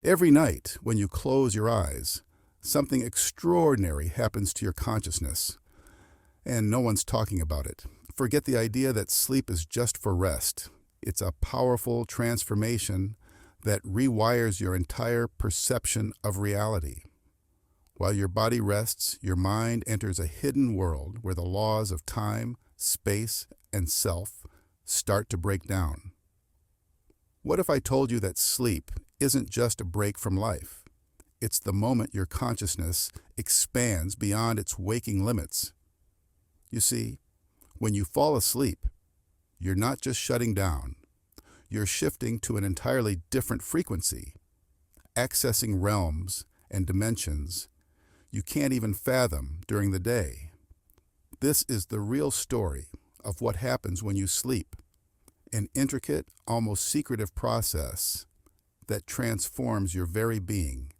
Every night, when you close your eyes, something extraordinary happens to your consciousness, and no one's talking about it. Forget the idea that sleep is just for rest. It's a powerful transformation that rewires your entire perception of reality. While your body rests, your mind enters a hidden world where the laws of time, space, and self start to break down. What if I told you that sleep isn't just a break from life? It's the moment your consciousness expands beyond its waking limits. You see, when you fall asleep, you're not just shutting down. You're shifting to an entirely different frequency, accessing realms and dimensions you can't even fathom during the day. This is the real story of what happens when you sleep, an intricate, almost secretive process that transforms your very being.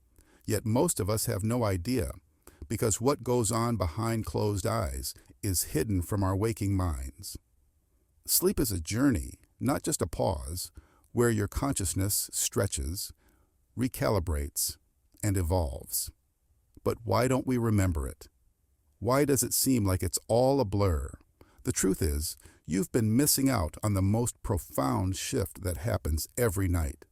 Yet most of us have no idea, because what goes on behind closed eyes is hidden from our waking minds. Sleep is a journey, not just a pause, where your consciousness stretches, recalibrates, and evolves. But why don't we remember it? Why does it seem like it's all a blur? The truth is, you've been missing out on the most profound shift that happens every night.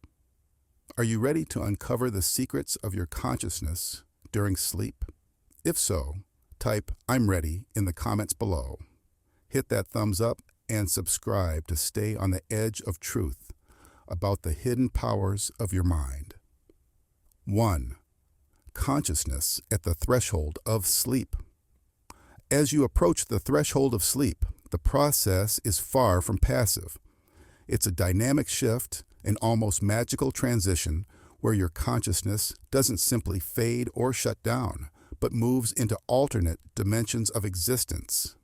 Are you ready to uncover the secrets of your consciousness during sleep? If so, type "I'm ready" in the comments below. Hit that thumbs up and subscribe to stay on the edge of truth about the hidden powers of your mind. 1. Consciousness at the threshold of sleep. As you approach the threshold of sleep, the process is far from passive. It's a dynamic shift, an almost magical transition where your consciousness doesn't simply fade or shut down, but moves into alternate dimensions of existence.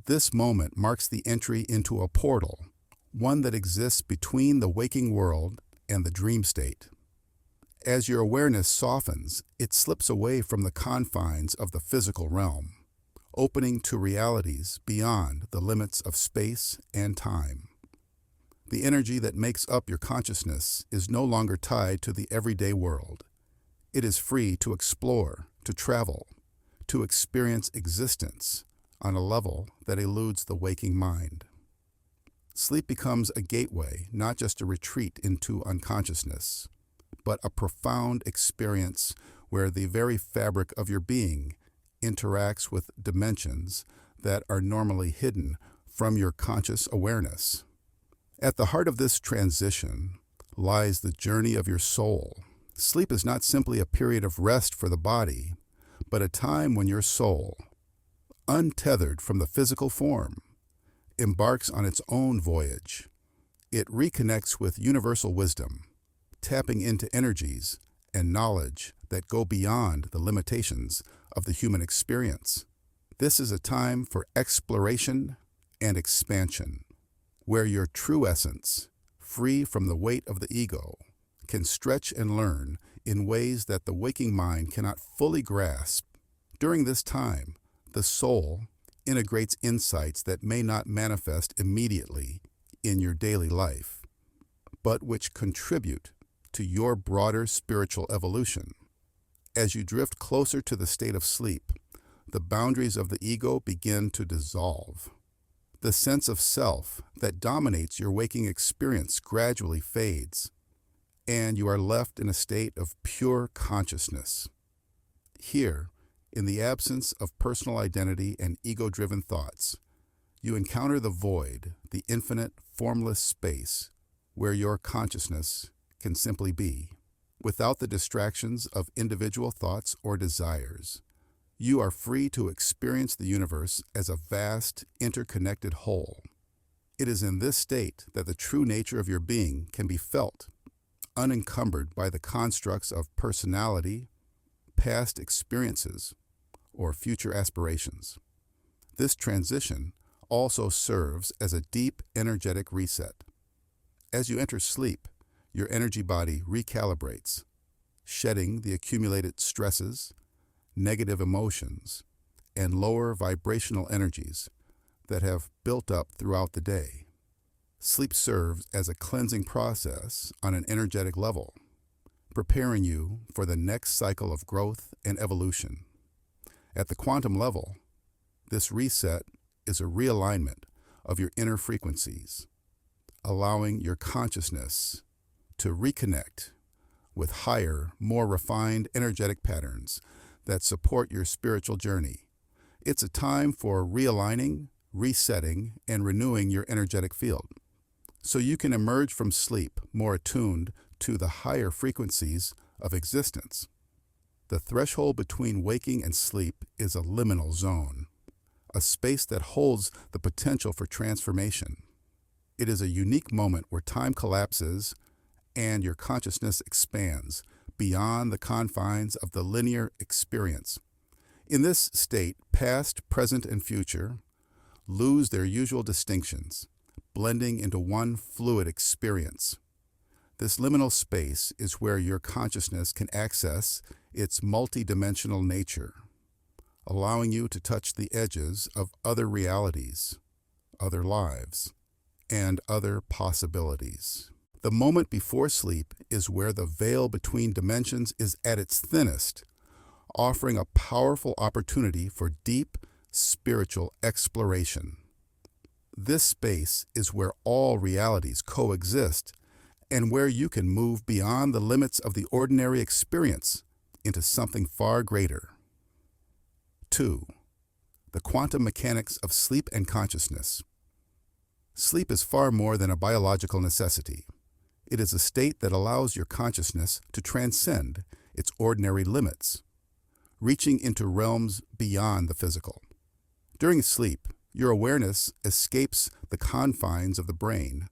This moment marks the entry into a portal, one that exists between the waking world and the dream state. As your awareness softens, it slips away from the confines of the physical realm, opening to realities beyond the limits of space and time. The energy that makes up your consciousness is no longer tied to the everyday world. It is free to explore, to travel, to experience existence on a level that eludes the waking mind. Sleep becomes a gateway, not just a retreat into unconsciousness, but a profound experience where the very fabric of your being interacts with dimensions that are normally hidden from your conscious awareness. At the heart of this transition lies the journey of your soul. Sleep is not simply a period of rest for the body, but a time when your soul, untethered from the physical form, embarks on its own voyage. It reconnects with universal wisdom, tapping into energies and knowledge that go beyond the limitations of the human experience. This is a time for exploration and expansion, where your true essence, free from the weight of the ego, can stretch and learn in ways that the waking mind cannot fully grasp. During this time, the soul integrates insights that may not manifest immediately in your daily life, but which contribute to your broader spiritual evolution. As you drift closer to the state of sleep, the boundaries of the ego begin to dissolve. The sense of self that dominates your waking experience gradually fades, and you are left in a state of pure consciousness. Here, in the absence of personal identity and ego-driven thoughts, you encounter the void, the infinite, formless space where your consciousness can simply be. Without the distractions of individual thoughts or desires, you are free to experience the universe as a vast, interconnected whole. It is in this state that the true nature of your being can be felt, unencumbered by the constructs of personality, past experiences, or future aspirations. This transition also serves as a deep energetic reset. As you enter sleep, your energy body recalibrates, shedding the accumulated stresses, negative emotions, and lower vibrational energies that have built up throughout the day. Sleep serves as a cleansing process on an energetic level, preparing you for the next cycle of growth and evolution. At the quantum level, this reset is a realignment of your inner frequencies, allowing your consciousness to reconnect with higher, more refined energetic patterns that support your spiritual journey. It's a time for realigning, resetting, and renewing your energetic field, so you can emerge from sleep more attuned to the higher frequencies of existence. The threshold between waking and sleep is a liminal zone, a space that holds the potential for transformation. It is a unique moment where time collapses and your consciousness expands beyond the confines of the linear experience. In this state, past, present, and future lose their usual distinctions, blending into one fluid experience. This liminal space is where your consciousness can access its multidimensional nature, allowing you to touch the edges of other realities, other lives, and other possibilities. The moment before sleep is where the veil between dimensions is at its thinnest, offering a powerful opportunity for deep spiritual exploration. This space is where all realities coexist and where you can move beyond the limits of the ordinary experience into something far greater. 2. The quantum mechanics of sleep and consciousness. Sleep is far more than a biological necessity. It is a state that allows your consciousness to transcend its ordinary limits, reaching into realms beyond the physical. During sleep, your awareness escapes the confines of the brain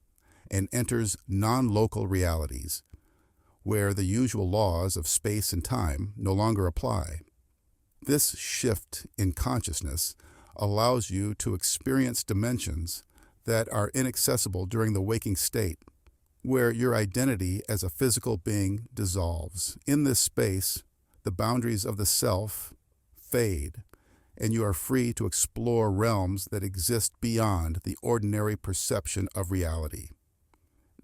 and enters non-local realities, where the usual laws of space and time no longer apply. This shift in consciousness allows you to experience dimensions that are inaccessible during the waking state, where your identity as a physical being dissolves. In this space, the boundaries of the self fade, and you are free to explore realms that exist beyond the ordinary perception of reality.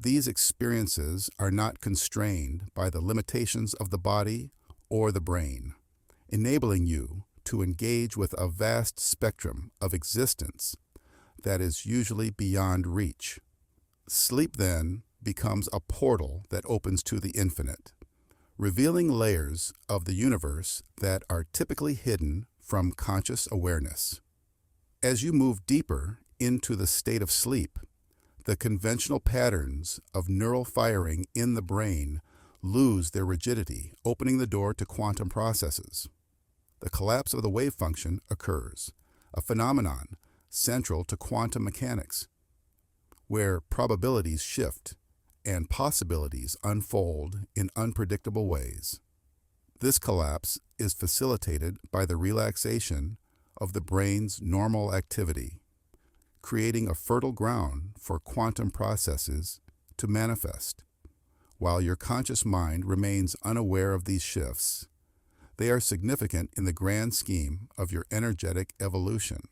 These experiences are not constrained by the limitations of the body or the brain, enabling you to engage with a vast spectrum of existence that is usually beyond reach. Sleep, then, becomes a portal that opens to the infinite, revealing layers of the universe that are typically hidden from conscious awareness. As you move deeper into the state of sleep, the conventional patterns of neural firing in the brain lose their rigidity, opening the door to quantum processes. The collapse of the wave function occurs, a phenomenon central to quantum mechanics, where probabilities shift and possibilities unfold in unpredictable ways. This collapse is facilitated by the relaxation of the brain's normal activity, creating a fertile ground for quantum processes to manifest. While your conscious mind remains unaware of these shifts, they are significant in the grand scheme of your energetic evolution.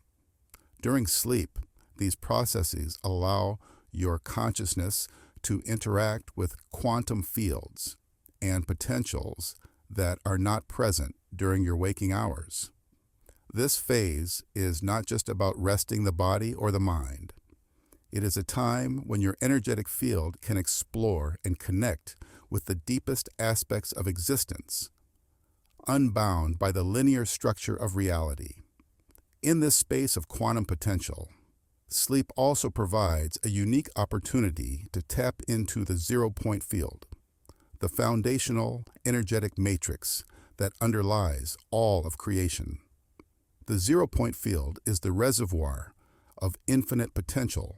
During sleep, these processes allow your consciousness to interact with quantum fields and potentials that are not present during your waking hours. This phase is not just about resting the body or the mind. It is a time when your energetic field can explore and connect with the deepest aspects of existence, unbound by the linear structure of reality. In this space of quantum potential, sleep also provides a unique opportunity to tap into the zero-point field, the foundational energetic matrix that underlies all of creation. The zero-point field is the reservoir of infinite potential,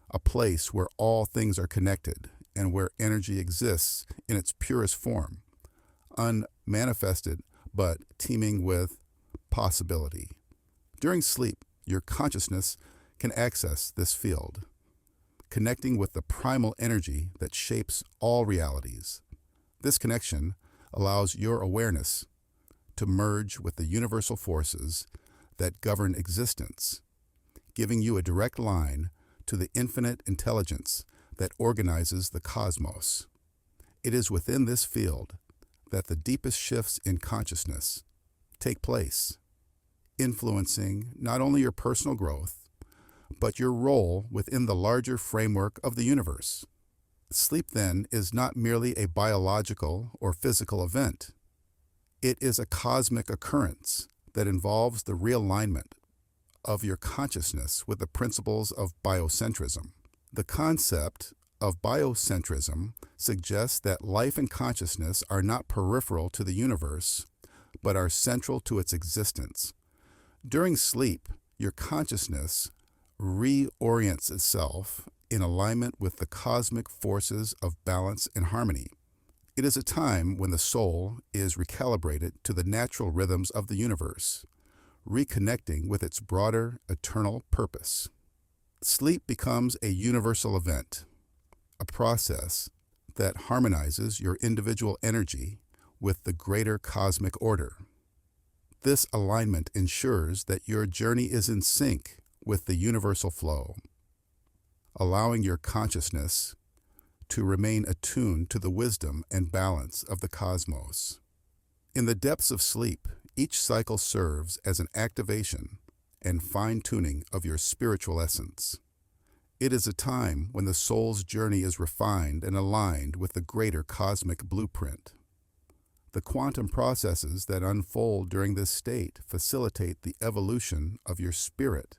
a place where all things are connected and where energy exists in its purest form, unmanifested but teeming with possibility. During sleep, your consciousness can access this field, connecting with the primal energy that shapes all realities. This connection allows your awareness to merge with the universal forces that govern existence, giving you a direct line to the infinite intelligence that organizes the cosmos. It is within this field that the deepest shifts in consciousness take place, influencing not only your personal growth, but your role within the larger framework of the universe. Sleep, then, is not merely a biological or physical event. It is a cosmic occurrence that involves the realignment of your consciousness with the principles of biocentrism. The concept of biocentrism suggests that life and consciousness are not peripheral to the universe, but are central to its existence. During sleep, your consciousness reorients itself in alignment with the cosmic forces of balance and harmony. It is a time when the soul is recalibrated to the natural rhythms of the universe, reconnecting with its broader eternal purpose. Sleep becomes a universal event, a process that harmonizes your individual energy with the greater cosmic order. This alignment ensures that your journey is in sync with the universal flow, allowing your consciousness to remain attuned to the wisdom and balance of the cosmos. In the depths of sleep, each cycle serves as an activation and fine-tuning of your spiritual essence. It is a time when the soul's journey is refined and aligned with the greater cosmic blueprint. The quantum processes that unfold during this state facilitate the evolution of your spirit,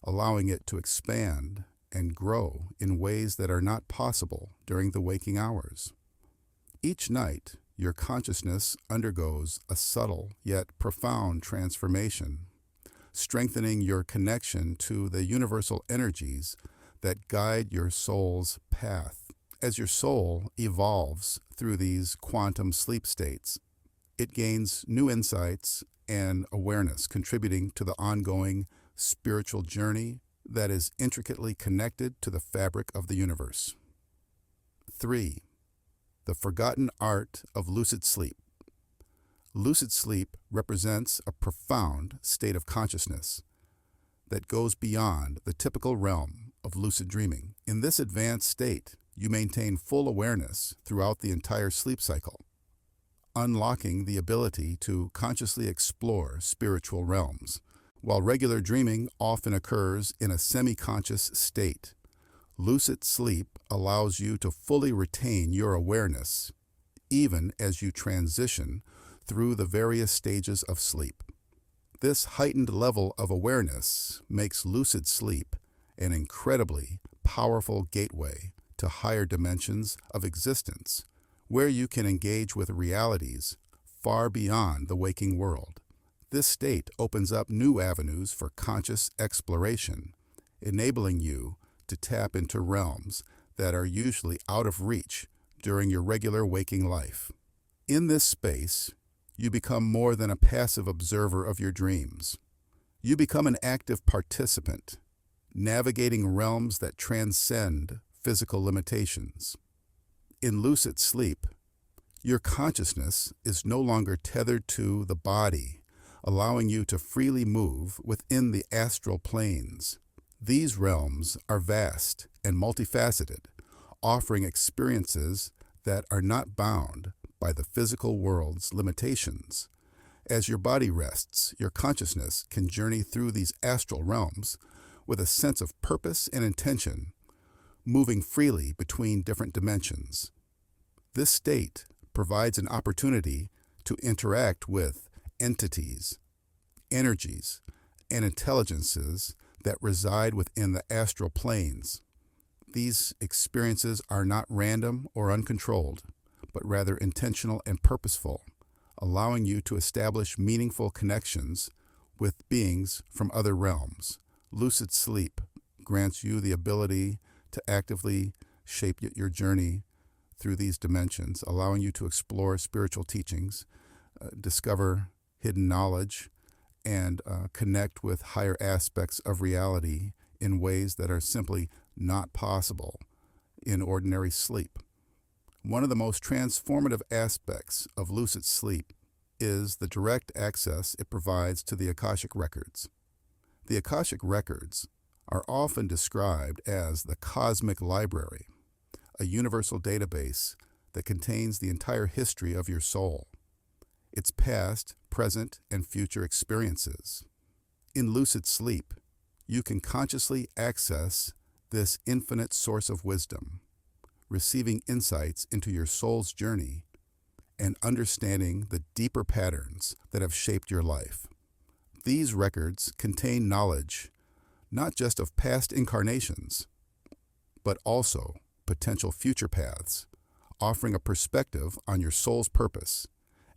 allowing it to expand and grow in ways that are not possible during the waking hours. Each night, your consciousness undergoes a subtle yet profound transformation, strengthening your connection to the universal energies that guide your soul's path. As your soul evolves through these quantum sleep states, it gains new insights and awareness, contributing to the ongoing spiritual journey that is intricately connected to the fabric of the universe. 3. The forgotten art of lucid sleep. Lucid sleep represents a profound state of consciousness that goes beyond the typical realm of lucid dreaming. In this advanced state, you maintain full awareness throughout the entire sleep cycle, unlocking the ability to consciously explore spiritual realms. While regular dreaming often occurs in a semi-conscious state, lucid sleep allows you to fully retain your awareness, even as you transition through the various stages of sleep. This heightened level of awareness makes lucid sleep an incredibly powerful gateway to higher dimensions of existence, where you can engage with realities far beyond the waking world. This state opens up new avenues for conscious exploration, enabling you to tap into realms that are usually out of reach during your regular waking life. In this space, you become more than a passive observer of your dreams. You become an active participant, navigating realms that transcend physical limitations. In lucid sleep, your consciousness is no longer tethered to the body, allowing you to freely move within the astral planes. These realms are vast and multifaceted, offering experiences that are not bound by the physical world's limitations. As your body rests, your consciousness can journey through these astral realms with a sense of purpose and intention, moving freely between different dimensions. This state provides an opportunity to interact with entities, energies, and intelligences that reside within the astral planes. These experiences are not random or uncontrolled, but rather intentional and purposeful, allowing you to establish meaningful connections with beings from other realms. Lucid sleep grants you the ability to actively shape your journey through these dimensions, allowing you to explore spiritual teachings, discover hidden knowledge, and connect with higher aspects of reality in ways that are simply not possible in ordinary sleep. One of the most transformative aspects of lucid sleep is the direct access it provides to the Akashic Records. The Akashic Records are often described as the cosmic library, a universal database that contains the entire history of your soul, its past, present, and future experiences. In lucid sleep, you can consciously access this infinite source of wisdom, receiving insights into your soul's journey and understanding the deeper patterns that have shaped your life. These records contain knowledge not just of past incarnations, but also potential future paths, offering a perspective on your soul's purpose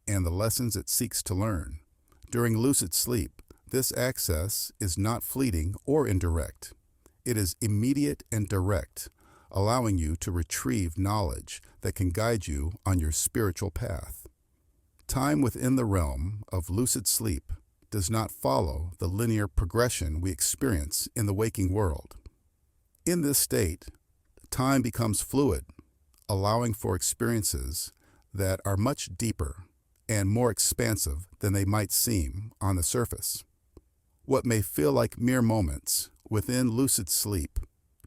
and the lessons it seeks to learn. During lucid sleep, this access is not fleeting or indirect. It is immediate and direct, allowing you to retrieve knowledge that can guide you on your spiritual path. Time within the realm of lucid sleep does not follow the linear progression we experience in the waking world. In this state, time becomes fluid, allowing for experiences that are much deeper and more expansive than they might seem on the surface. What may feel like mere moments within lucid sleep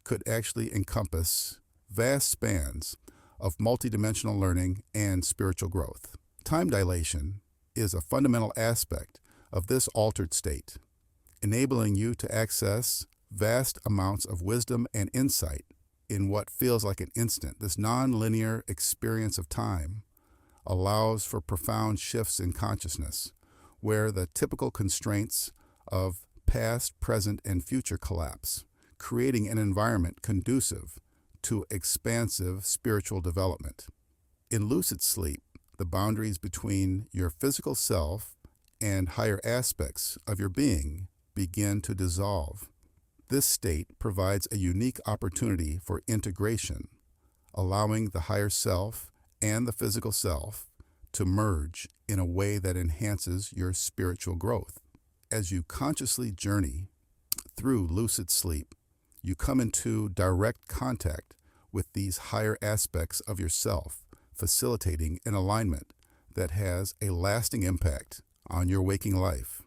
could actually encompass vast spans of multidimensional learning and spiritual growth. Time dilation is a fundamental aspect of this altered state, enabling you to access vast amounts of wisdom and insight in what feels like an instant. This non-linear experience of time allows for profound shifts in consciousness, where the typical constraints of past, present, and future collapse, creating an environment conducive to expansive spiritual development. In lucid sleep, the boundaries between your physical self and higher aspects of your being begin to dissolve. This state provides a unique opportunity for integration, allowing the higher self and the physical self to merge in a way that enhances your spiritual growth. As you consciously journey through lucid sleep, you come into direct contact with these higher aspects of yourself, facilitating an alignment that has a lasting impact on your waking life.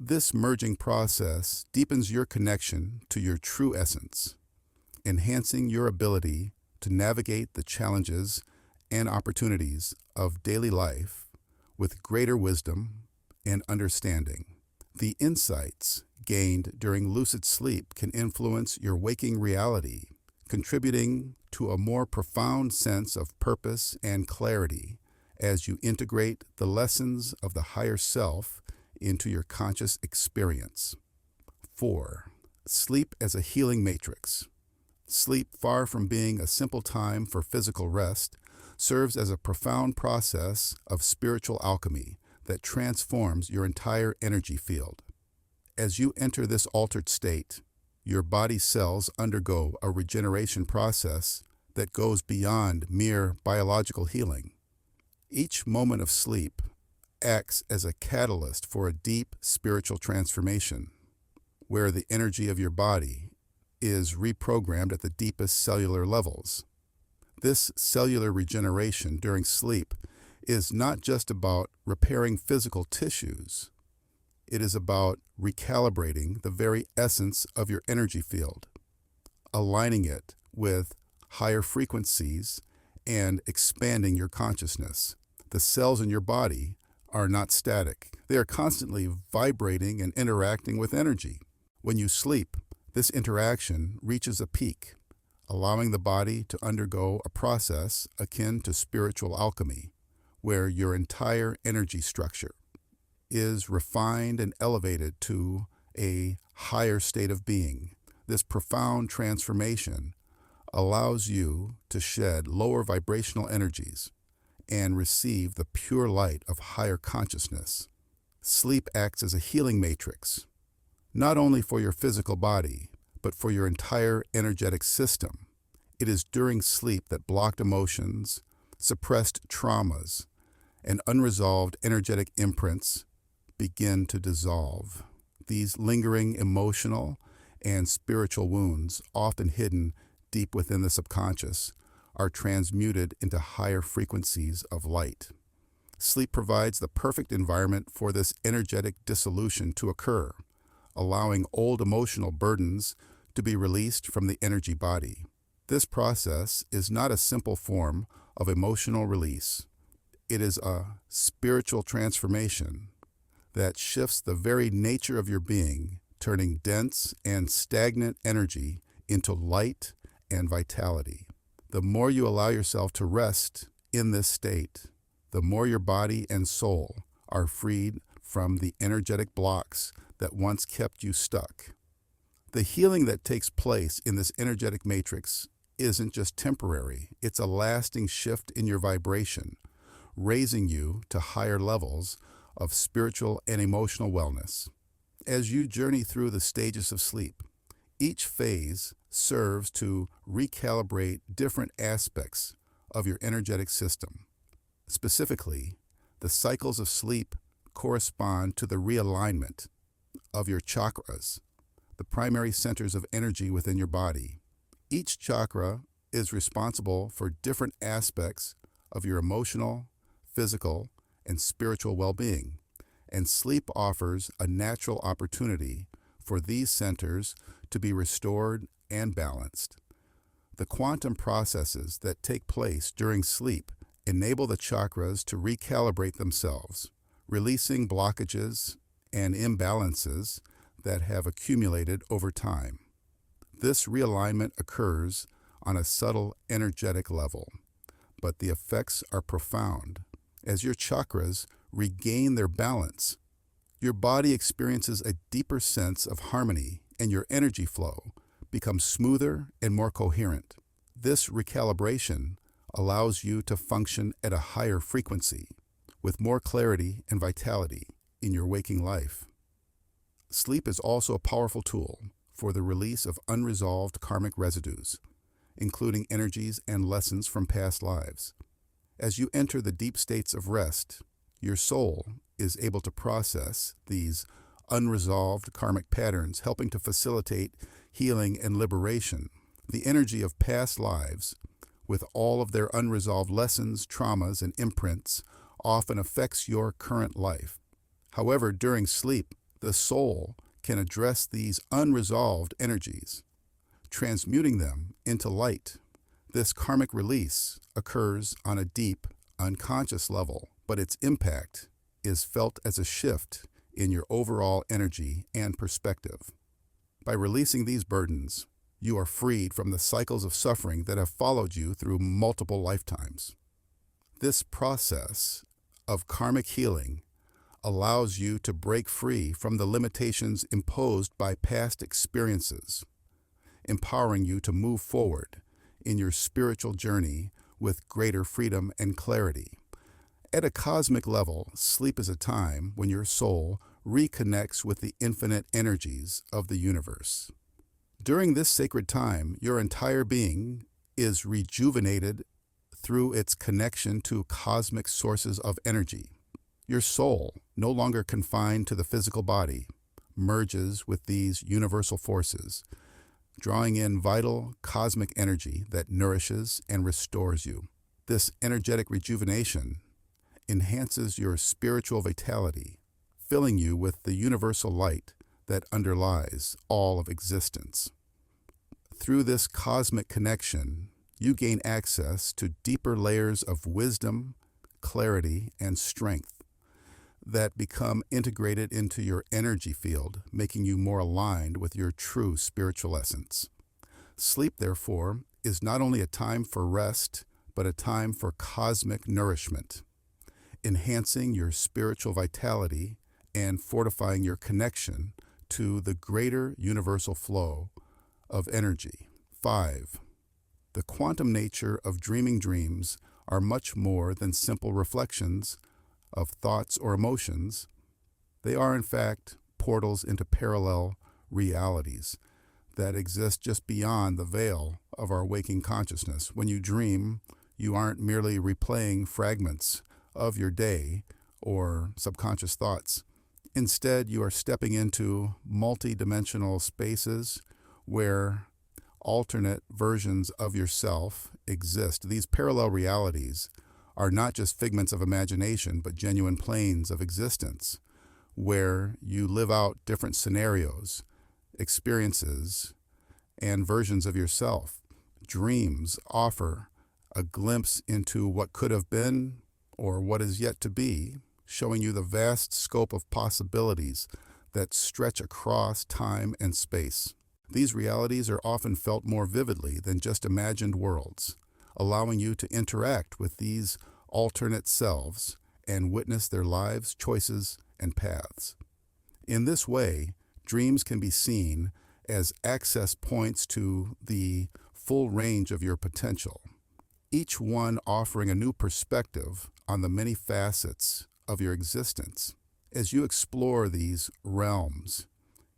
This merging process deepens your connection to your true essence, enhancing your ability to navigate the challenges and opportunities of daily life with greater wisdom and understanding. The insights gained during lucid sleep can influence your waking reality, contributing to a more profound sense of purpose and clarity as you integrate the lessons of the higher self into your conscious experience. 4. Sleep as a healing matrix. Sleep, far from being a simple time for physical rest, serves as a profound process of spiritual alchemy that transforms your entire energy field. As you enter this altered state, your body cells undergo a regeneration process that goes beyond mere biological healing. Each moment of sleep acts as a catalyst for a deep spiritual transformation, where the energy of your body is reprogrammed at the deepest cellular levels. This cellular regeneration during sleep is not just about repairing physical tissues. It is about recalibrating the very essence of your energy field, aligning it with higher frequencies and expanding your consciousness. The cells in your body are not static. They are constantly vibrating and interacting with energy. When you sleep, this interaction reaches a peak, allowing the body to undergo a process akin to spiritual alchemy, where your entire energy structure is refined and elevated to a higher state of being. This profound transformation allows you to shed lower vibrational energies and receive the pure light of higher consciousness. Sleep acts as a healing matrix, not only for your physical body, but for your entire energetic system. It is during sleep that blocked emotions, suppressed traumas, and unresolved energetic imprints begin to dissolve. These lingering emotional and spiritual wounds, often hidden deep within the subconscious, are transmuted into higher frequencies of light. Sleep provides the perfect environment for this energetic dissolution to occur, allowing old emotional burdens to be released from the energy body. This process is not a simple form of emotional release. It is a spiritual transformation that shifts the very nature of your being, turning dense and stagnant energy into light and vitality. The more you allow yourself to rest in this state, the more your body and soul are freed from the energetic blocks that once kept you stuck. The healing that takes place in this energetic matrix isn't just temporary, it's a lasting shift in your vibration, raising you to higher levels of spiritual and emotional wellness. As you journey through the stages of sleep, each phase serves to recalibrate different aspects of your energetic system. Specifically, the cycles of sleep correspond to the realignment of your chakras, the primary centers of energy within your body. Each chakra is responsible for different aspects of your emotional, physical, and spiritual well-being, and sleep offers a natural opportunity for these centers to be restored and balanced. The quantum processes that take place during sleep enable the chakras to recalibrate themselves, releasing blockages and imbalances that have accumulated over time. This realignment occurs on a subtle energetic level, but the effects are profound. As your chakras regain their balance, your body experiences a deeper sense of harmony and your energy flow becomes smoother and more coherent. This recalibration allows you to function at a higher frequency, with more clarity and vitality in your waking life. Sleep is also a powerful tool for the release of unresolved karmic residues, including energies and lessons from past lives. As you enter the deep states of rest, your soul is able to process these unresolved karmic patterns, helping to facilitate healing and liberation. The energy of past lives, with all of their unresolved lessons, traumas, and imprints, often affects your current life. However, during sleep, the soul can address these unresolved energies, transmuting them into light. This karmic release occurs on a deep, unconscious level, but its impact is felt as a shift in your overall energy and perspective. By releasing these burdens, you are freed from the cycles of suffering that have followed you through multiple lifetimes. This process of karmic healing allows you to break free from the limitations imposed by past experiences, empowering you to move forward in your spiritual journey with greater freedom and clarity. At a cosmic level, sleep is a time when your soul reconnects with the infinite energies of the universe. During this sacred time, your entire being is rejuvenated through its connection to cosmic sources of energy. Your soul, no longer confined to the physical body, merges with these universal forces, drawing in vital cosmic energy that nourishes and restores you. This energetic rejuvenation enhances your spiritual vitality, filling you with the universal light that underlies all of existence. Through this cosmic connection, you gain access to deeper layers of wisdom, clarity, and strength that become integrated into your energy field, making you more aligned with your true spiritual essence. Sleep, therefore, is not only a time for rest, but a time for cosmic nourishment, enhancing your spiritual vitality and fortifying your connection to the greater universal flow of energy. 5. The quantum nature of dreaming dreams are much more than simple reflections of thoughts or emotions. They are, in fact, portals into parallel realities that exist just beyond the veil of our waking consciousness. When you dream, you aren't merely replaying fragments of your day or subconscious thoughts. Instead, you are stepping into multi-dimensional spaces where alternate versions of yourself exist. These parallel realities are not just figments of imagination, but genuine planes of existence where you live out different scenarios, experiences, and versions of yourself. Dreams offer a glimpse into what could have been or what is yet to be, showing you the vast scope of possibilities that stretch across time and space. These realities are often felt more vividly than just imagined worlds, allowing you to interact with these alternate selves and witness their lives, choices, and paths. In this way, dreams can be seen as access points to the full range of your potential, each one offering a new perspective on the many facets of your existence. As you explore these realms,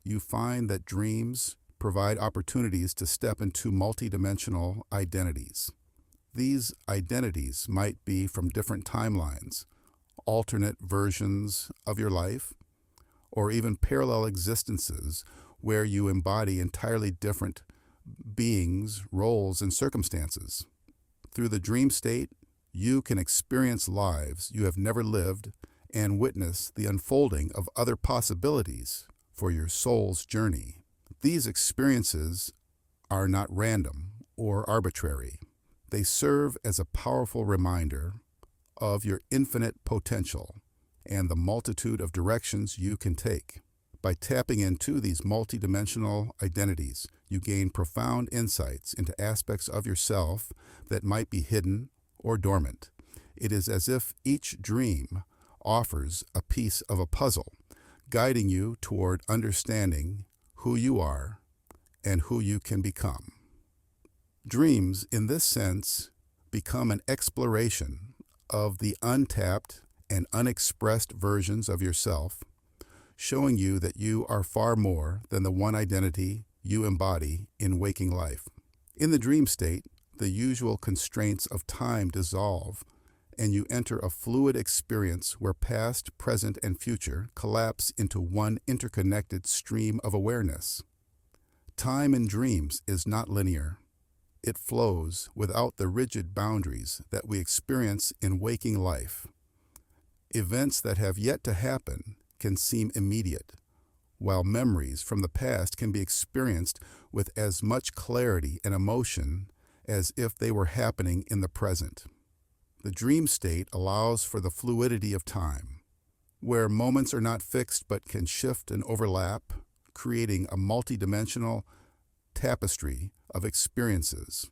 you find that dreams provide opportunities to step into multidimensional identities. These identities might be from different timelines, alternate versions of your life, or even parallel existences where you embody entirely different beings, roles, and circumstances. Through the dream state, you can experience lives you have never lived and witness the unfolding of other possibilities for your soul's journey. These experiences are not random or arbitrary. They serve as a powerful reminder of your infinite potential and the multitude of directions you can take. By tapping into these multidimensional identities, you gain profound insights into aspects of yourself that might be hidden or dormant. It is as if each dream offers a piece of a puzzle, guiding you toward understanding who you are and who you can become. Dreams, in this sense, become an exploration of the untapped and unexpressed versions of yourself, showing you that you are far more than the one identity you embody in waking life. In the dream state, the usual constraints of time dissolve, and you enter a fluid experience where past, present, and future collapse into one interconnected stream of awareness. Time in dreams is not linear. It flows without the rigid boundaries that we experience in waking life. Events that have yet to happen can seem immediate, while memories from the past can be experienced with as much clarity and emotion as if they were happening in the present. The dream state allows for the fluidity of time, where moments are not fixed but can shift and overlap, creating a multidimensional tapestry of experiences.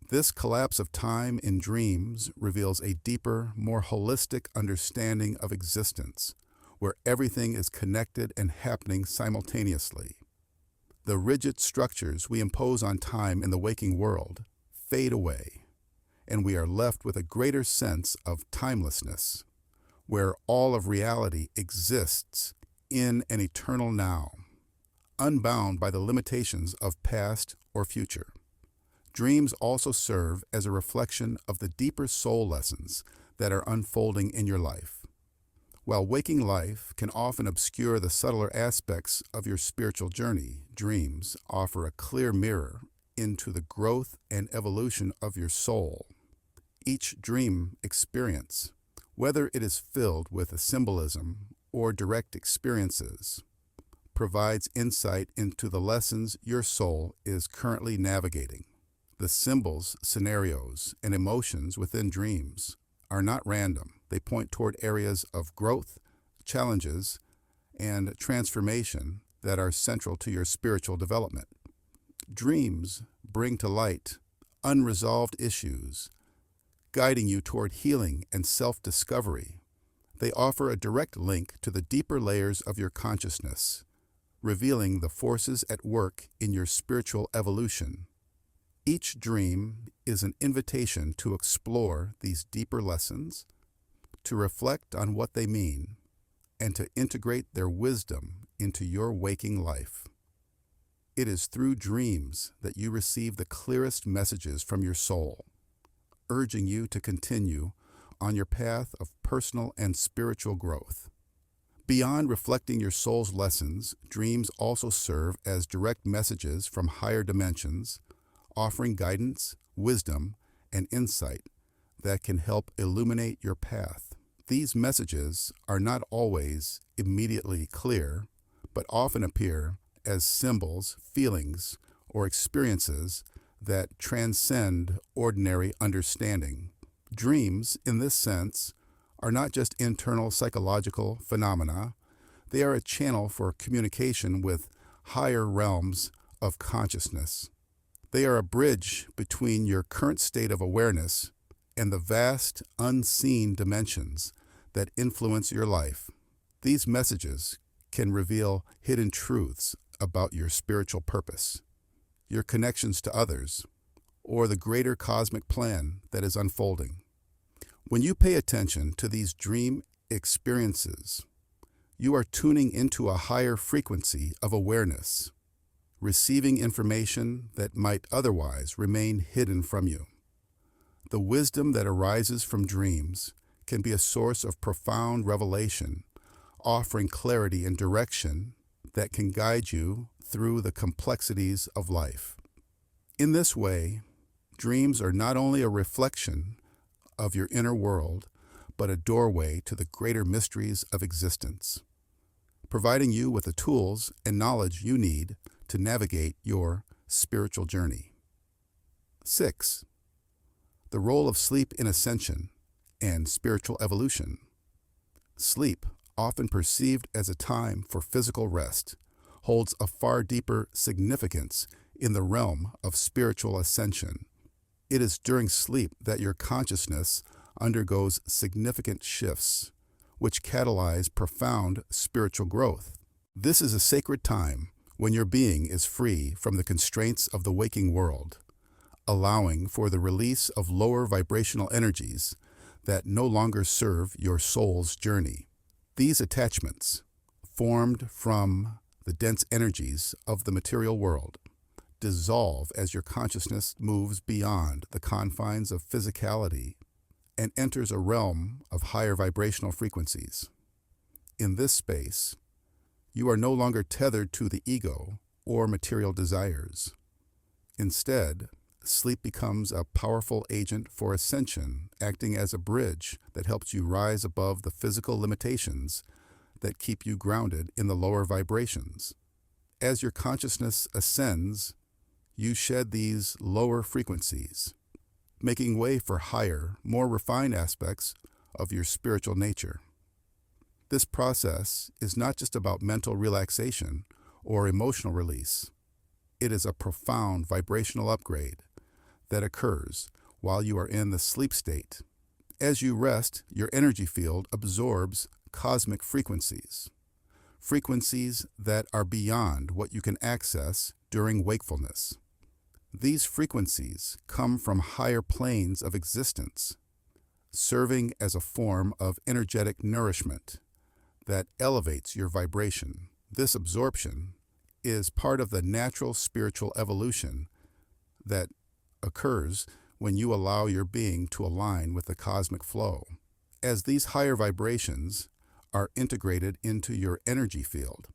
This collapse of time in dreams reveals a deeper, more holistic understanding of existence, where everything is connected and happening simultaneously. The rigid structures we impose on time in the waking world fade away, and we are left with a greater sense of timelessness, where all of reality exists in an eternal now, unbound by the limitations of past or future. Dreams also serve as a reflection of the deeper soul lessons that are unfolding in your life. While waking life can often obscure the subtler aspects of your spiritual journey, dreams offer a clear mirror into the growth and evolution of your soul. Each dream experience, whether it is filled with a symbolism or direct experiences, provides insight into the lessons your soul is currently navigating. The symbols, scenarios, and emotions within dreams are not random. They point toward areas of growth, challenges, and transformation that are central to your spiritual development. Dreams bring to light unresolved issues, guiding you toward healing and self-discovery. They offer a direct link to the deeper layers of your consciousness, revealing the forces at work in your spiritual evolution. Each dream is an invitation to explore these deeper lessons, to reflect on what they mean, and to integrate their wisdom into your waking life. It is through dreams that you receive the clearest messages from your soul, urging you to continue on your path of personal and spiritual growth. Beyond reflecting your soul's lessons, dreams also serve as direct messages from higher dimensions, offering guidance, wisdom, and insight that can help illuminate your path. These messages are not always immediately clear, but often appear as symbols, feelings, or experiences that transcend ordinary understanding. Dreams, in this sense, are not just internal psychological phenomena, they are a channel for communication with higher realms of consciousness. They are a bridge between your current state of awareness and the vast, unseen dimensions that influence your life. These messages can reveal hidden truths about your spiritual purpose, your connections to others, or the greater cosmic plan that is unfolding. When you pay attention to these dream experiences, you are tuning into a higher frequency of awareness, receiving information that might otherwise remain hidden from you. The wisdom that arises from dreams can be a source of profound revelation, offering clarity and direction that can guide you through the complexities of life. In this way, dreams are not only a reflection of your inner world, but a doorway to the greater mysteries of existence, providing you with the tools and knowledge you need to navigate your spiritual journey. 6. The role of sleep in ascension and spiritual evolution. Sleep, often perceived as a time for physical rest, holds a far deeper significance in the realm of spiritual ascension. It is during sleep that your consciousness undergoes significant shifts, which catalyze profound spiritual growth. This is a sacred time when your being is free from the constraints of the waking world, allowing for the release of lower vibrational energies that no longer serve your soul's journey. These attachments, formed from the dense energies of the material world, dissolve as your consciousness moves beyond the confines of physicality and enters a realm of higher vibrational frequencies. In this space, you are no longer tethered to the ego or material desires. Instead, sleep becomes a powerful agent for ascension, acting as a bridge that helps you rise above the physical limitations that keep you grounded in the lower vibrations. As your consciousness ascends, you shed these lower frequencies, making way for higher, more refined aspects of your spiritual nature. This process is not just about mental relaxation or emotional release. It is a profound vibrational upgrade that occurs while you are in the sleep state. As you rest, your energy field absorbs cosmic frequencies, frequencies that are beyond what you can access during wakefulness. These frequencies come from higher planes of existence, serving as a form of energetic nourishment that elevates your vibration. This absorption is part of the natural spiritual evolution that occurs when you allow your being to align with the cosmic flow. As these higher vibrations are integrated into your energy field,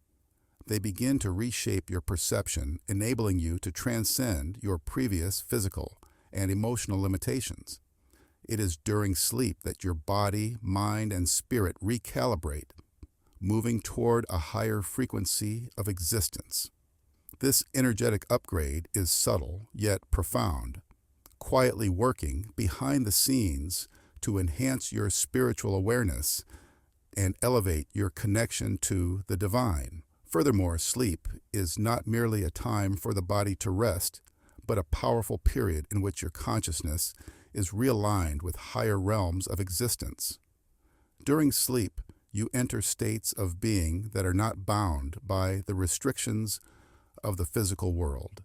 they begin to reshape your perception, enabling you to transcend your previous physical and emotional limitations. It is during sleep that your body, mind, and spirit recalibrate, moving toward a higher frequency of existence. This energetic upgrade is subtle yet profound, quietly working behind the scenes to enhance your spiritual awareness and elevate your connection to the divine. Furthermore, sleep is not merely a time for the body to rest, but a powerful period in which your consciousness is realigned with higher realms of existence. During sleep, you enter states of being that are not bound by the restrictions of the physical world.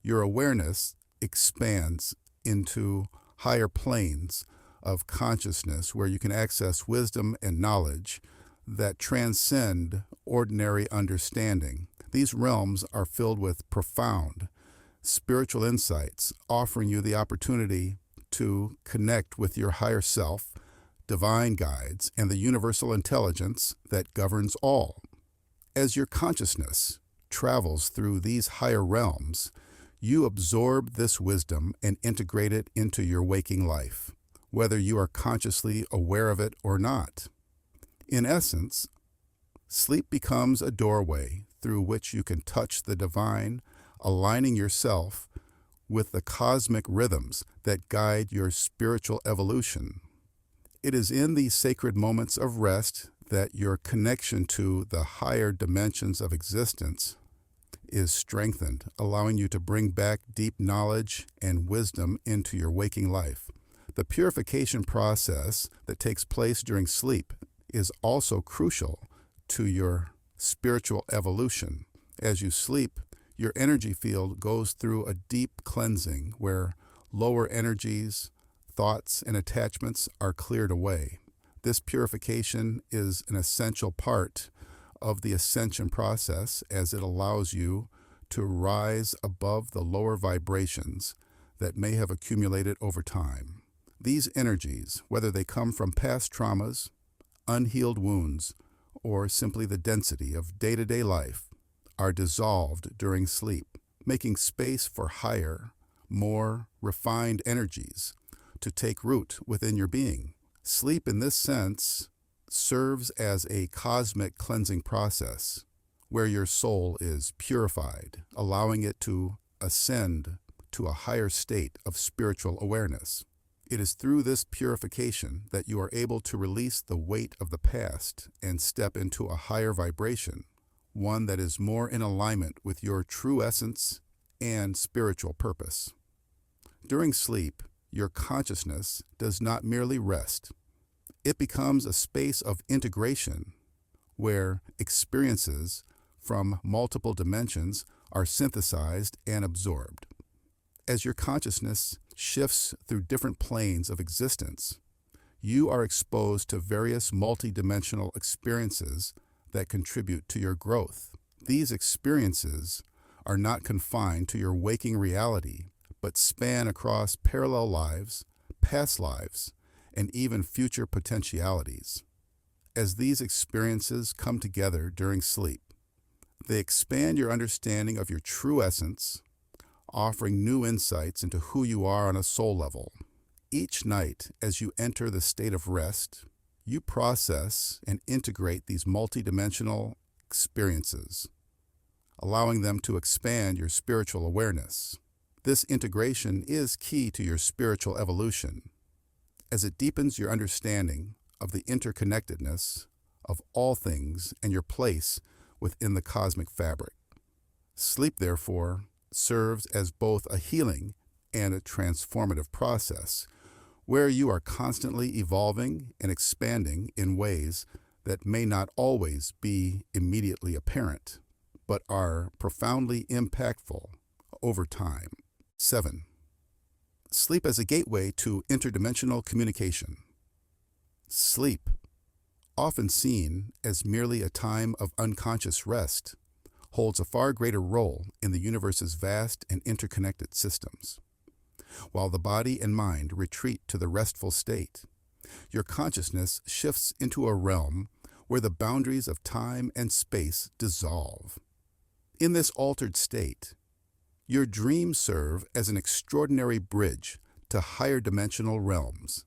Your awareness expands into higher planes of consciousness where you can access wisdom and knowledge that transcend ordinary understanding. These realms are filled with profound spiritual insights, offering you the opportunity to connect with your higher self, divine guides, and the universal intelligence that governs all. As your consciousness travels through these higher realms, you absorb this wisdom and integrate it into your waking life, whether you are consciously aware of it or not. In essence, sleep becomes a doorway through which you can touch the divine, aligning yourself with the cosmic rhythms that guide your spiritual evolution. It is in these sacred moments of rest that your connection to the higher dimensions of existence is strengthened, allowing you to bring back deep knowledge and wisdom into your waking life. The purification process that takes place during sleep is also crucial to your spiritual evolution. As you sleep, your energy field goes through a deep cleansing where lower energies, thoughts, and attachments are cleared away. This purification is an essential part of the ascension process, as it allows you to rise above the lower vibrations that may have accumulated over time. These energies, whether they come from past traumas, unhealed wounds, or simply the density of day-to-day life, are dissolved during sleep, making space for higher, more refined energies to take root within your being. Sleep, in this sense, serves as a cosmic cleansing process where your soul is purified, allowing it to ascend to a higher state of spiritual awareness. It is through this purification that you are able to release the weight of the past and step into a higher vibration, one that is more in alignment with your true essence and spiritual purpose. During sleep, your consciousness does not merely rest. It becomes a space of integration where experiences from multiple dimensions are synthesized and absorbed. As your consciousness shifts through different planes of existence, you are exposed to various multidimensional experiences that contribute to your growth. These experiences are not confined to your waking reality, but span across parallel lives, past lives, and even future potentialities. As these experiences come together during sleep, they expand your understanding of your true essence, offering new insights into who you are on a soul level. Each night, as you enter the state of rest, you process and integrate these multidimensional experiences, allowing them to expand your spiritual awareness. This integration is key to your spiritual evolution, as it deepens your understanding of the interconnectedness of all things and your place within the cosmic fabric. Sleep, therefore, serves as both a healing and a transformative process, where you are constantly evolving and expanding in ways that may not always be immediately apparent, but are profoundly impactful over time. 7. Sleep as a gateway to interdimensional communication. Sleep, often seen as merely a time of unconscious rest, holds a far greater role in the universe's vast and interconnected systems. While the body and mind retreat to the restful state, your consciousness shifts into a realm where the boundaries of time and space dissolve. In this altered state, your dreams serve as an extraordinary bridge to higher dimensional realms,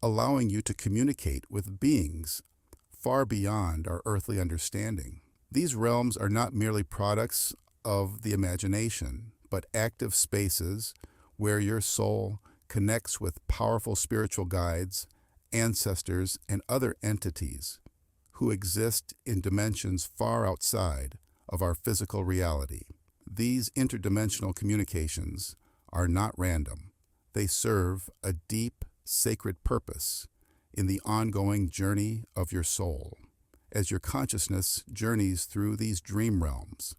allowing you to communicate with beings far beyond our earthly understanding. These realms are not merely products of the imagination, but active spaces where your soul connects with powerful spiritual guides, ancestors, and other entities who exist in dimensions far outside of our physical reality. These interdimensional communications are not random. They serve a deep, sacred purpose in the ongoing journey of your soul. As your consciousness journeys through these dream realms,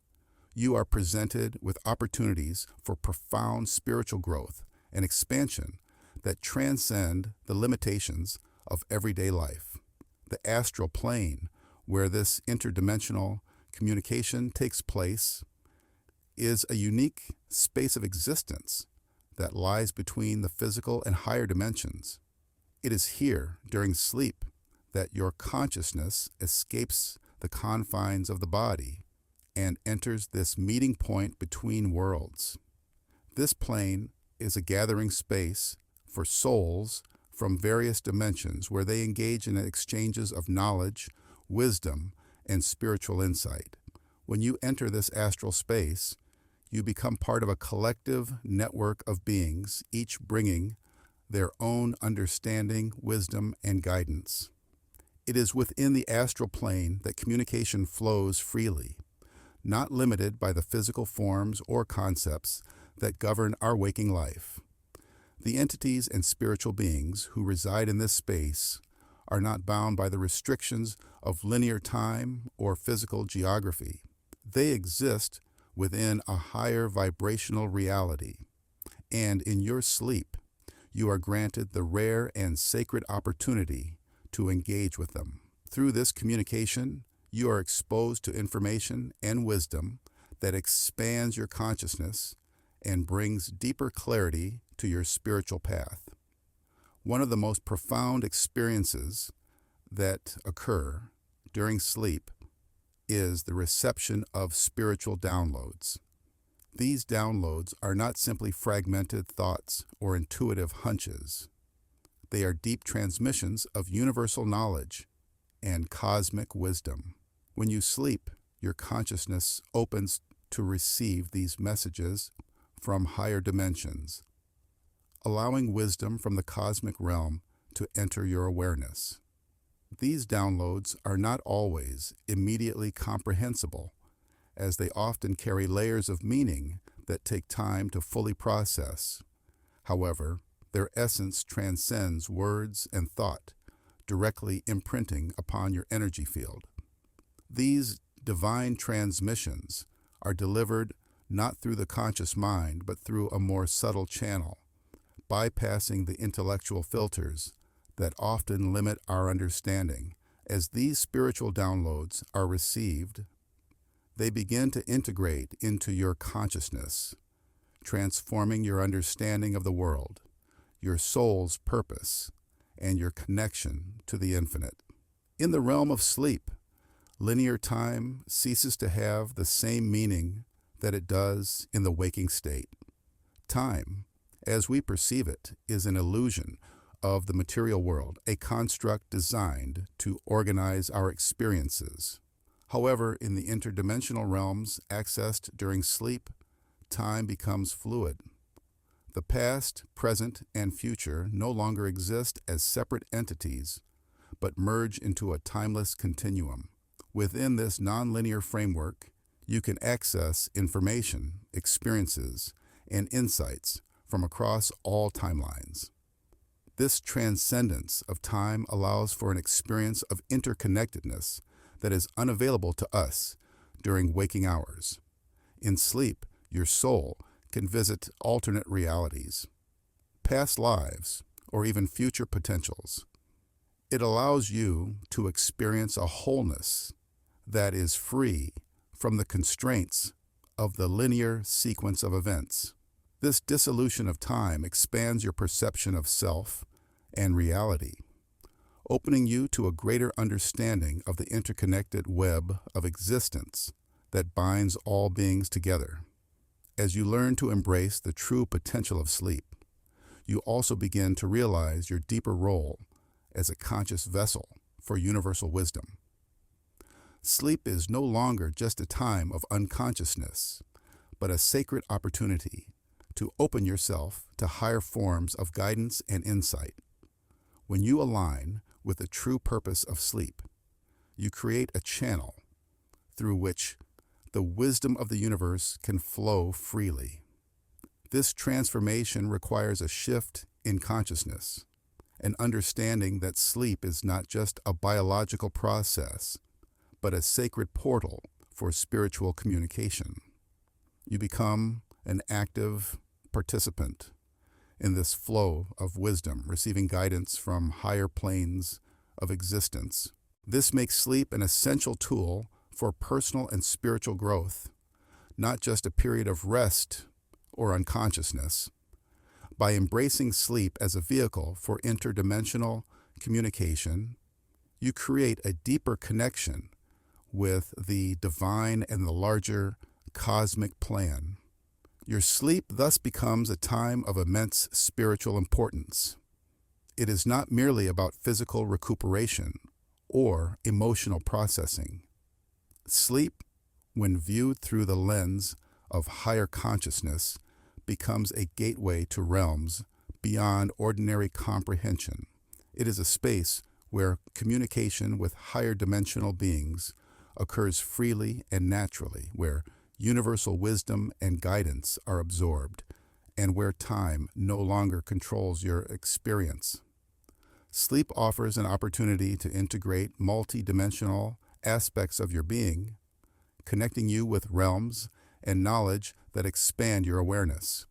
you are presented with opportunities for profound spiritual growth and expansion that transcend the limitations of everyday life. The astral plane, where this interdimensional communication takes place, is a unique space of existence that lies between the physical and higher dimensions. It is here, during sleep, that your consciousness escapes the confines of the body and enters this meeting point between worlds. This plane is a gathering space for souls from various dimensions where they engage in exchanges of knowledge, wisdom, and spiritual insight. When you enter this astral space, You become part of a collective network of beings, each bringing their own understanding, wisdom, and guidance. It is within the astral plane that communication flows freely, not limited by the physical forms or concepts that govern our waking life. The entities and spiritual beings who reside in this space are not bound by the restrictions of linear time or physical geography. They exist within a higher vibrational reality, and in your sleep, you are granted the rare and sacred opportunity to engage with them. Through this communication, you are exposed to information and wisdom that expands your consciousness and brings deeper clarity to your spiritual path. One of the most profound experiences that occur during sleep is the reception of spiritual downloads. These downloads are not simply fragmented thoughts or intuitive hunches. They are deep transmissions of universal knowledge and cosmic wisdom. When you sleep, your consciousness opens to receive these messages from higher dimensions, allowing wisdom from the cosmic realm to enter your awareness. These downloads are not always immediately comprehensible, as they often carry layers of meaning that take time to fully process. However, their essence transcends words and thought, directly imprinting upon your energy field. These divine transmissions are delivered not through the conscious mind, but through a more subtle channel, bypassing the intellectual filters that often limit our understanding. As these spiritual downloads are received, they begin to integrate into your consciousness, transforming your understanding of the world, your soul's purpose, and your connection to the infinite. In the realm of sleep, linear time ceases to have the same meaning that it does in the waking state. Time, as we perceive it, is an illusion of the material world, a construct designed to organize our experiences. However, in the interdimensional realms accessed during sleep, time becomes fluid. The past, present, and future no longer exist as separate entities, but merge into a timeless continuum. Within this nonlinear framework, you can access information, experiences, and insights from across all timelines. This transcendence of time allows for an experience of interconnectedness that is unavailable to us during waking hours. In sleep, your soul can visit alternate realities, past lives, or even future potentials. It allows you to experience a wholeness that is free from the constraints of the linear sequence of events. This dissolution of time expands your perception of self and reality, opening you to a greater understanding of the interconnected web of existence that binds all beings together. As you learn to embrace the true potential of sleep, you also begin to realize your deeper role as a conscious vessel for universal wisdom. Sleep is no longer just a time of unconsciousness, but a sacred opportunity to open yourself to higher forms of guidance and insight. When you align with the true purpose of sleep, you create a channel through which the wisdom of the universe can flow freely. This transformation requires a shift in consciousness, an understanding that sleep is not just a biological process, but a sacred portal for spiritual communication. You become an active participant in this flow of wisdom, receiving guidance from higher planes of existence. This makes sleep an essential tool for personal and spiritual growth, not just a period of rest or unconsciousness. By embracing sleep as a vehicle for interdimensional communication, you create a deeper connection with the divine and the larger cosmic plan. Your sleep thus becomes a time of immense spiritual importance. It is not merely about physical recuperation or emotional processing. Sleep, when viewed through the lens of higher consciousness becomes a gateway to realms beyond ordinary comprehension. It is a space where communication with higher dimensional beings occurs freely and naturally, where universal wisdom and guidance are absorbed, and where time no longer controls your experience. Sleep offers an opportunity to integrate multi-dimensional aspects of your being, connecting you with realms and knowledge that expand your awareness.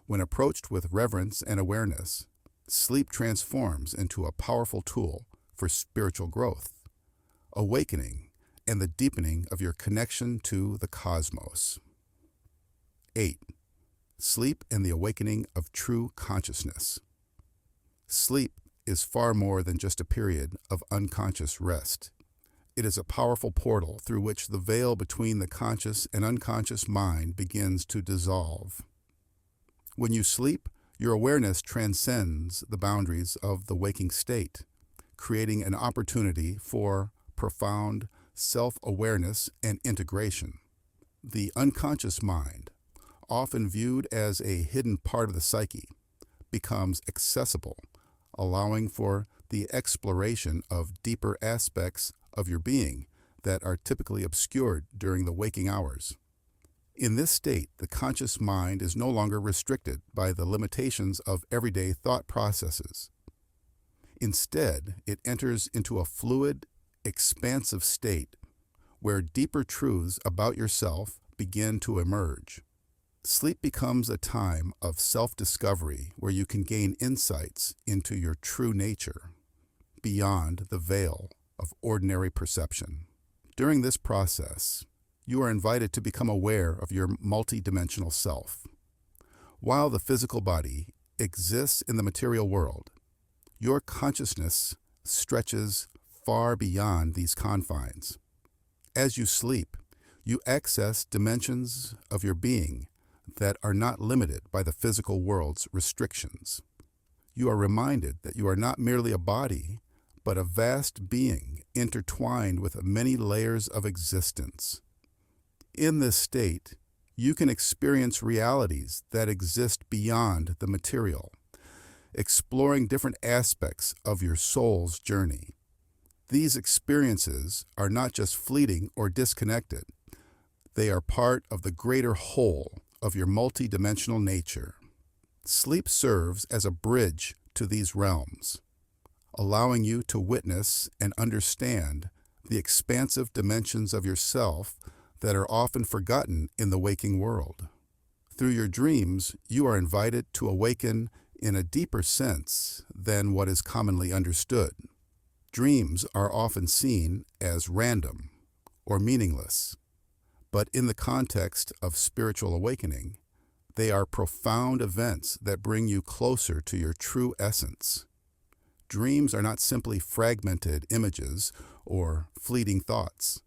When approached with reverence and awareness, sleep transforms into a powerful tool for spiritual growth, awakening, and the deepening of your connection to the cosmos. 8. Sleep and the awakening of true consciousness. Sleep is far more than just a period of unconscious rest. It is a powerful portal through which the veil between the conscious and unconscious mind begins to dissolve. When you sleep, your awareness transcends the boundaries of the waking state, creating an opportunity for profound self-awareness and integration. The unconscious mind, often viewed as a hidden part of the psyche, becomes accessible, allowing for the exploration of deeper aspects of your being that are typically obscured during the waking hours. In this state, the conscious mind is no longer restricted by the limitations of everyday thought processes. Instead, it enters into a fluid, expansive state where deeper truths about yourself begin to emerge. Sleep becomes a time of self-discovery where you can gain insights into your true nature beyond the veil of ordinary perception. During this process, you are invited to become aware of your multidimensional self. While the physical body exists in the material world, your consciousness stretches far beyond these confines. As you sleep, you access dimensions of your being that are not limited by the physical world's restrictions. You are reminded that you are not merely a body, but a vast being intertwined with many layers of existence. In this state, you can experience realities that exist beyond the material, exploring different aspects of your soul's journey. These experiences are not just fleeting or disconnected. They are part of the greater whole of your multidimensional nature. Sleep serves as a bridge to these realms, allowing you to witness and understand the expansive dimensions of yourself that are often forgotten in the waking world. Through your dreams, you are invited to awaken in a deeper sense than what is commonly understood. Dreams are often seen as random or meaningless, but in the context of spiritual awakening, they are profound events that bring you closer to your true essence. Dreams are not simply fragmented images or fleeting thoughts.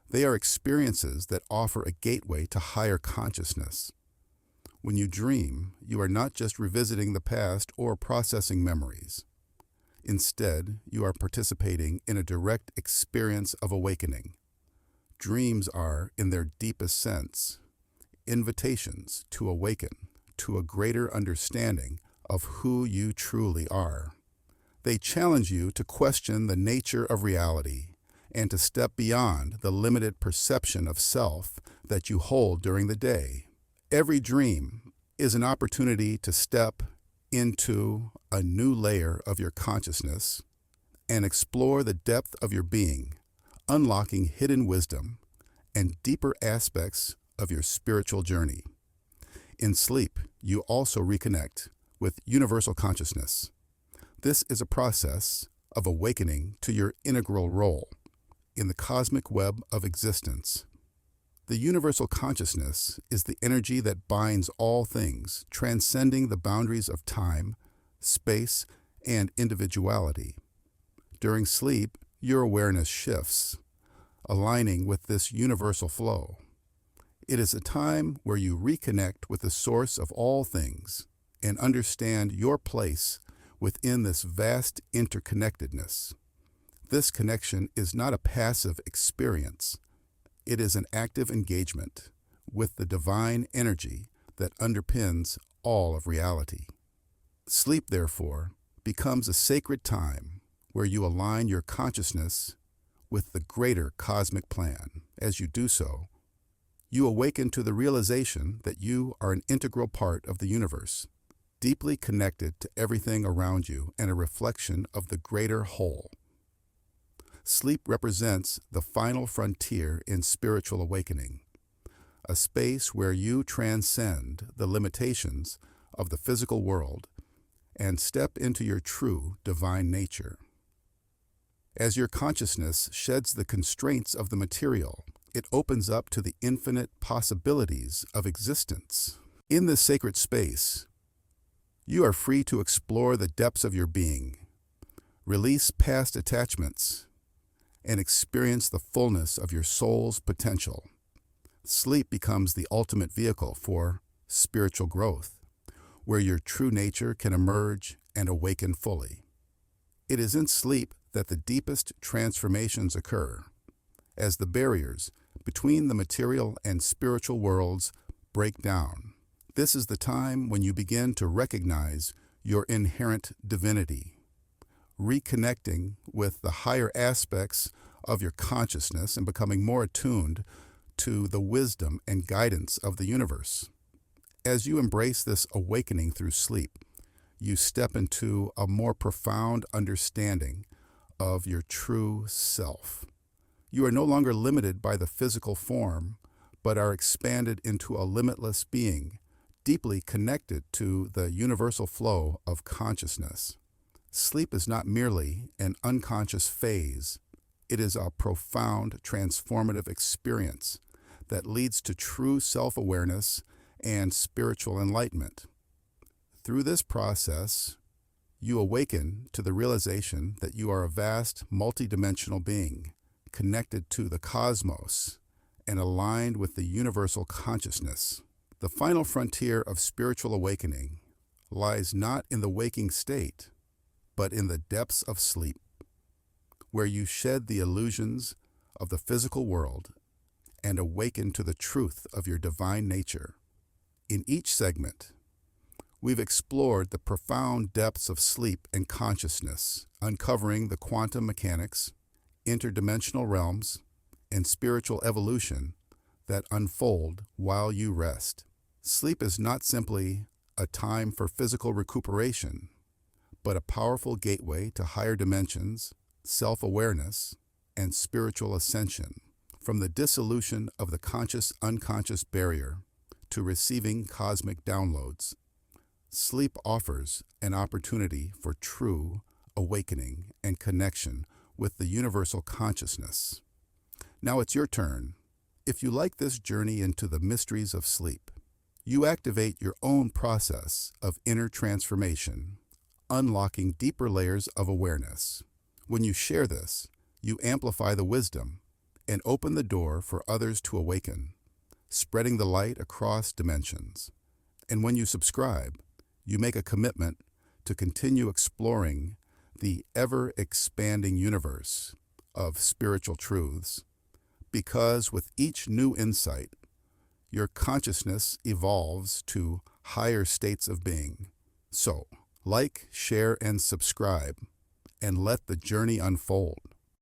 They are experiences that offer a gateway to higher consciousness. When you dream, you are not just revisiting the past or processing memories. Instead, you are participating in a direct experience of awakening. Dreams are, in their deepest sense, invitations to awaken to a greater understanding of who you truly are. They challenge you to question the nature of reality and to step beyond the limited perception of self that you hold during the day. Every dream is an opportunity to step into a new layer of your consciousness and explore the depth of your being, unlocking hidden wisdom and deeper aspects of your spiritual journey. In sleep, you also reconnect with universal consciousness. This is a process of awakening to your integral role in the cosmic web of existence. The universal consciousness is the energy that binds all things, transcending the boundaries of time, space, and individuality. During sleep, your awareness shifts, aligning with this universal flow. It is a time where you reconnect with the source of all things and understand your place within this vast interconnectedness. This connection is not a passive experience. It is an active engagement with the divine energy that underpins all of reality. Sleep, therefore, becomes a sacred time where you align your consciousness with the greater cosmic plan. As you do so, you awaken to the realization that you are an integral part of the universe, deeply connected to everything around you and a reflection of the greater whole. Sleep represents the final frontier in spiritual awakening, a space where you transcend the limitations of the physical world and step into your true divine nature. As your consciousness sheds the constraints of the material, it opens up to the infinite possibilities of existence. In this sacred space, you are free to explore the depths of your being, release past attachments, and experience the fullness of your soul's potential. Sleep becomes the ultimate vehicle for spiritual growth, where your true nature can emerge and awaken fully. It is in sleep that the deepest transformations occur, as the barriers between the material and spiritual worlds break down. This is the time when you begin to recognize your inherent divinity, reconnecting with the higher aspects of your consciousness and becoming more attuned to the wisdom and guidance of the universe. As you embrace this awakening through sleep, you step into a more profound understanding of your true self. You are no longer limited by the physical form, but are expanded into a limitless being, deeply connected to the universal flow of consciousness. Sleep is not merely an unconscious phase. It is a profound, transformative experience that leads to true self-awareness and spiritual enlightenment. Through this process, you awaken to the realization that you are a vast, multidimensional being, connected to the cosmos and aligned with the universal consciousness. The final frontier of spiritual awakening lies not in the waking state, but in the depths of sleep, where you shed the illusions of the physical world and awaken to the truth of your divine nature. In each segment, we've explored the profound depths of sleep and consciousness, uncovering the quantum mechanics, interdimensional realms, and spiritual evolution that unfold while you rest. Sleep is not simply a time for physical recuperation, but a powerful gateway to higher dimensions, self-awareness, and spiritual ascension. From the dissolution of the conscious-unconscious barrier to receiving cosmic downloads, sleep offers an opportunity for true awakening and connection with the universal consciousness. Now it's your turn. If you like this journey into the mysteries of sleep, you activate your own process of inner transformation, unlocking deeper layers of awareness. When you share this, you amplify the wisdom and open the door for others to awaken, spreading the light across dimensions. And when you subscribe, you make a commitment to continue exploring the ever-expanding universe of spiritual truths, because with each new insight, your consciousness evolves to higher states of being. So, like, share, and subscribe, and let the journey unfold.